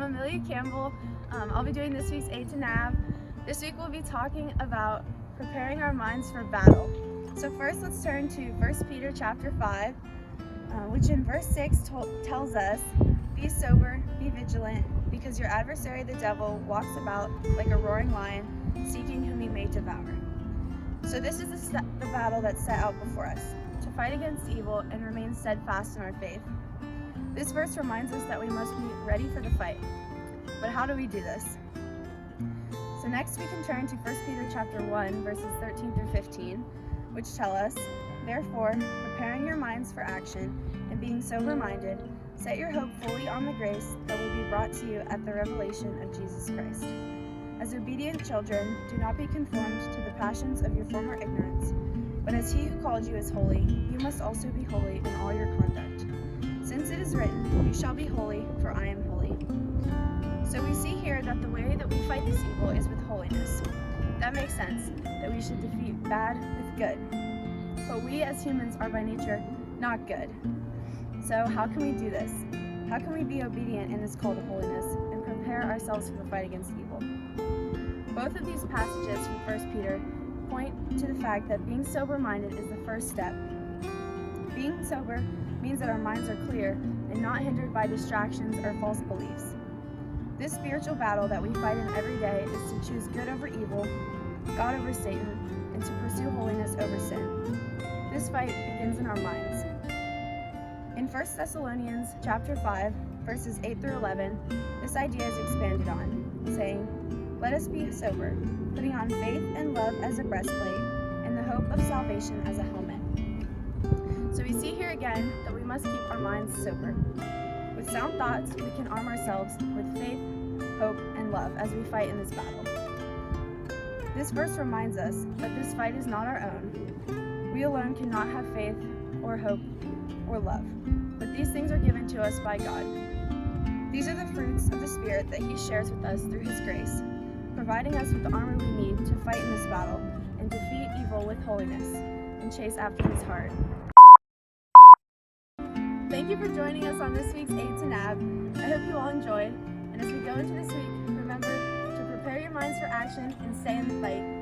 I'm Emelia Campbell. I'll be doing this week's 8 to NAV. This week we'll be talking about preparing our minds for battle. So first let's turn to 1 Peter chapter 5, which in verse 6 tells us, "Be sober, be vigilant, because your adversary the devil walks about like a roaring lion, seeking whom he may devour." So this is the battle that's set out before us, to fight against evil and remain steadfast in our faith. This verse reminds us that we must be ready for the fight. But how do we do this? So next we can turn to 1 Peter chapter 1, verses 13 through 15, which tell us, "Therefore, preparing your minds for action and being sober-minded, set your hope fully on the grace that will be brought to you at the revelation of Jesus Christ. As obedient children, do not be conformed to the passions of your former ignorance, but as he who called you is holy, you must also be holy in all your conduct. Since it is written, 'You shall be holy, for I am holy.'" So we see here that the way that we fight this evil is with holiness. That makes sense, that we should defeat bad with good. But we as humans are by nature not good. So how can we do this? How can we be obedient in this call to holiness and prepare ourselves for the fight against evil? Both of these passages from 1 Peter point to the fact that being sober-minded is the first step. Being sober means that our minds are clear and not hindered by distractions or false beliefs. This spiritual battle that we fight in every day is to choose good over evil, God over Satan, and to pursue holiness over sin. This fight begins in our minds. In 1 Thessalonians chapter 5, verses 8 through 11, this idea is expanded on, saying, "Let us be sober, putting on faith and love as a breastplate, and the hope of salvation as a helmet." So we see here again that we must keep our minds sober. With sound thoughts, we can arm ourselves with faith, hope, and love as we fight in this battle. This verse reminds us that this fight is not our own. We alone cannot have faith or hope or love, but these things are given to us by God. These are the fruits of the Spirit that He shares with us through His grace, providing us with the armor we need to fight in this battle and defeat evil with holiness and chase after His heart. Thank you for joining us on this week's 8 to NAB. I hope you all enjoyed, and as we go into this week, remember to prepare your minds for action and stay in the fight.